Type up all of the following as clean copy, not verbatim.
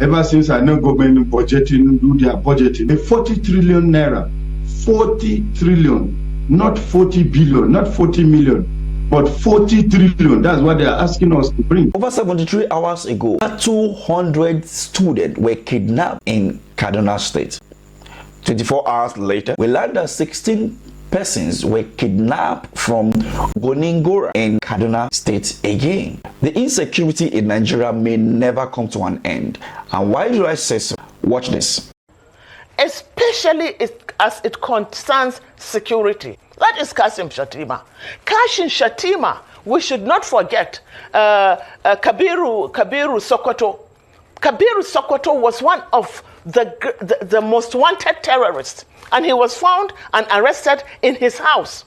Ever since I know government budgeting, do their budgeting, 40 trillion naira, 40 trillion, not 40 billion, not 40 million, but 40 trillion. That's what they are asking us to bring. Over 73 hours ago, 200 students were kidnapped in Kaduna State. 24 hours later, we learned that 16 persons were kidnapped from Gonigora in Kaduna State again. The insecurity in Nigeria may never come to an end. And why do I say so? Watch this. Especially as it concerns security. That is Kashim Shettima. Kashim Shettima, we should not forget Kabiru Sokoto. Kabiru Sokoto was one of the most wanted terrorists, and he was found and arrested in his house.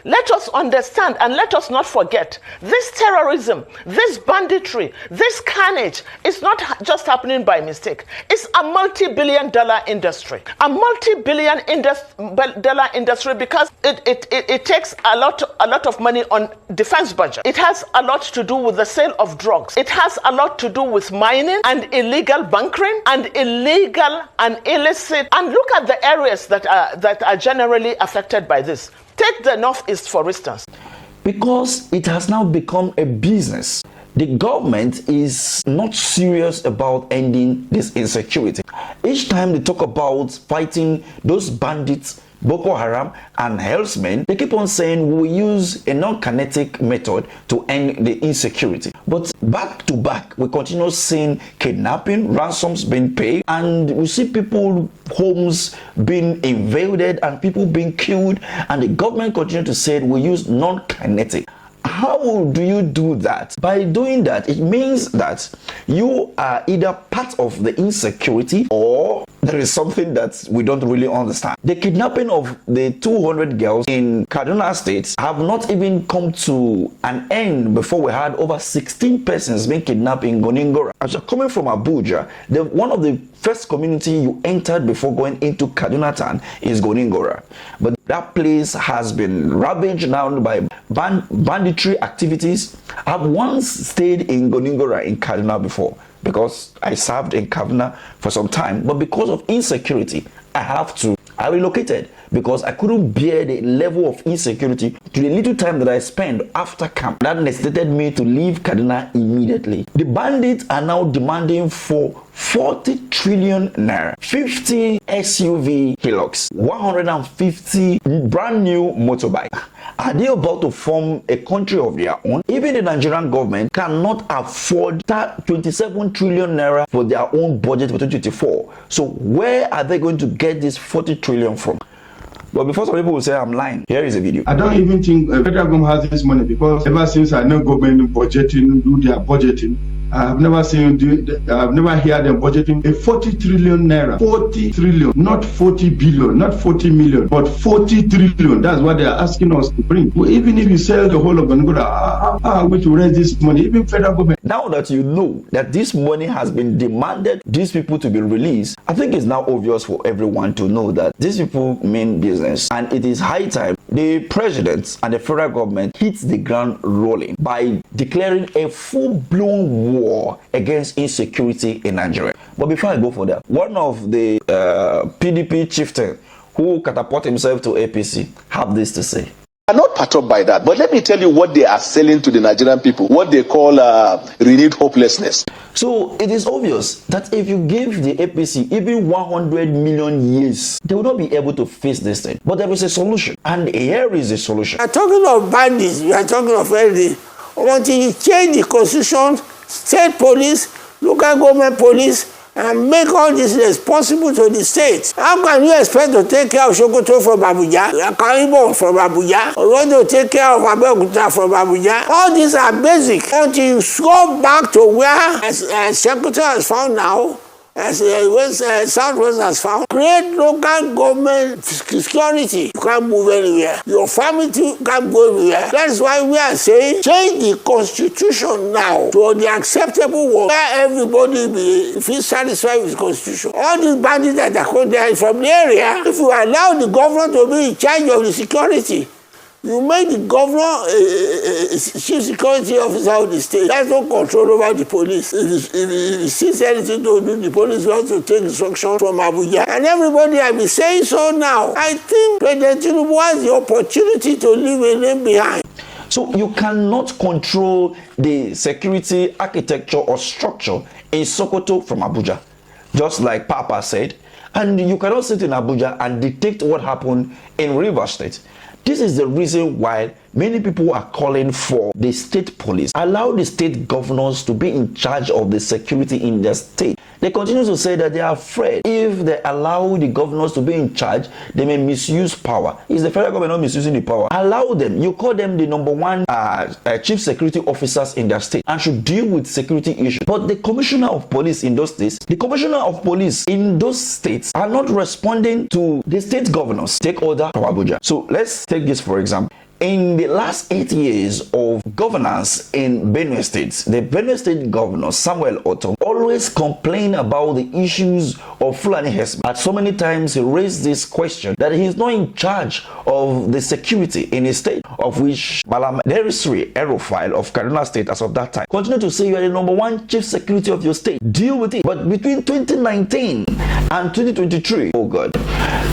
Let us understand and let us not forget, this terrorism, this banditry, this carnage is not just happening by mistake. It's a multi-billion-dollar industry. A multi-billion-dollar industry because it takes a lot of money on defense budget. It has a lot to do with the sale of drugs. It has a lot to do with mining and illegal bunkering and illegal and illicit. And look at the areas that are generally affected by this. Take the Northeast, for instance. Because it has now become a business, the government is not serious about ending this insecurity. Each time they talk about fighting those bandits, Boko Haram and herdsmen, they keep on saying we will use a non-kinetic method to end the insecurity. But back to back, we continue seeing kidnapping, ransoms being paid, and we see people, homes being invaded and people being killed, and the government continue to say we use non-kinetic. How do you do that? By doing that, it means that you are either part of the insecurity or there is something that we don't really understand. The kidnapping of the 200 girls in Kaduna State have not even come to an end before we had over 16 persons being kidnapped in Gonigora. As you're coming from Abuja, one of the first community you entered before going into Kaduna town is gonigora. But that place has been ravaged now by banditry activities. I've once stayed in gonigora in Kaduna before because I served in Kaduna for some time. But because of insecurity, I relocated because I couldn't bear the level of insecurity to the little time that I spent after camp. That necessitated me to leave Kaduna immediately. The bandits are now demanding for 40 trillion naira, 50 SUV Hilux, 150 brand new motorbike. Are they about to form a country of their own? Even the Nigerian government cannot afford that 27 trillion naira for their own budget for 2024. So where are they going to get this 40 trillion from? But before some people will say I'm lying, here is a video. I don't even think federal government has this money because ever since I know government budgeting, do their budgeting, I've never heard them budgeting a 40 trillion naira. 40 trillion, not 40 billion, not 40 million, but 40 trillion. That's what they are asking us to bring. Well, even if you sell the whole of Angola, how are we to raise this money? Even federal government. Now that you know that this money has been demanded, these people to be released, I think it's now obvious for everyone to know that these people mean business. And it is high time the president and the federal government hits the ground rolling by declaring a full-blown war against insecurity in Nigeria. But before I go for that, one of the PDP chieftain who catapulted himself to APC have this to say. I'm not perturbed by that, but let me tell you what they are selling to the Nigerian people, what they call renewed hopelessness. So it is obvious that if you give the APC even 100 million years, they will not be able to face this thing. But there is a solution, and here is the solution. We are talking of bandits, we are talking of everything. Until you change the constitution, state police, local government police, and make all this responsible to the state. How can you expect to take care of Sokoto from Abuja, Akaribo from Abuja, or want to take care of Abeokuta from Abuja? All these are basic. Until you go back to where Sokoto has found now, as Southwest has found, create local government security. You can't move anywhere. Your family can't go anywhere. That's why we are saying change the constitution now to the acceptable one, where everybody feels satisfied with the constitution. All these bandits that are coming there from the area, if you allow the government to be in charge of the security, You make the governor a chief security officer of the state. That's no control over the police. If he sees anything to do, the police want to take instruction from Abuja. And everybody has been saying so now. I think President Tinubu has the opportunity to leave a name behind. So you cannot control the security architecture or structure in Sokoto from Abuja, just like Papa said. And you cannot sit in Abuja and dictate what happened in Rivers State. This is the reason why many people are calling for the state police. Allow the state governors to be in charge of the security in their state. They continue to say that they are afraid if they allow the governors to be in charge, they may misuse power. Is the federal government not misusing the power? Allow them. You call them the number one chief security officers in their state and should deal with security issues. But the commissioner of police in those states, the commissioner of police in those states are not responding to the state governors. Take order from Abuja. So let's take this for example. In the last 8 years of governance in Benue State, the Benue State governor, Samuel Otom, always complained about the issues of Fulani herdsmen. At so many times he raised this question that he is not in charge of the security in his state, of which Malam Derisri Erofile of Kaduna State as of that time continue to say you are the number one chief security of your state. Deal with it. But between 2019 and 2023, oh God,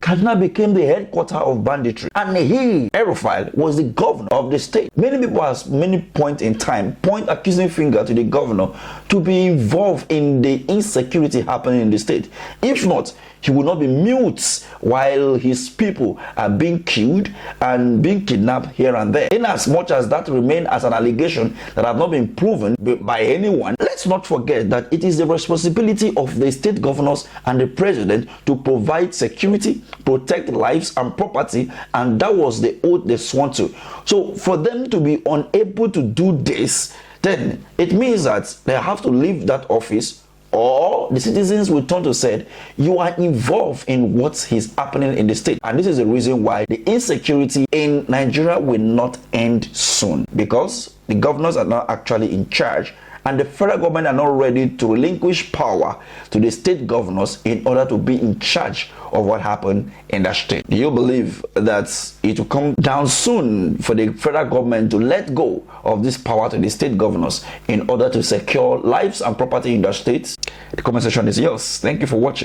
Kaduna became the headquarters of banditry, and he, Erofile, was the governor of the state. Many people at many point in time point accusing finger to the governor to be involved in the insecurity happening in the state. If not, he will not be mute while his people are being killed and being kidnapped here and there. In as much as that remains as an allegation that has not been proven by anyone, let's not forget that it is the responsibility of the state governors and the president to provide security, protect lives and property, and that was the oath they sworn to. So for them to be unable to do this, then it means that they have to leave that office, or the citizens will turn to say, you are involved in what is happening in the state. And this is the reason why the insecurity in Nigeria will not end soon, because the governors are not actually in charge, and the federal government are not ready to relinquish power to the state governors in order to be in charge of what happened in that state. Do you believe that it will come down soon for the federal government to let go of this power to the state governors in order to secure lives and property in the states? The comment section is yours. Thank you for watching.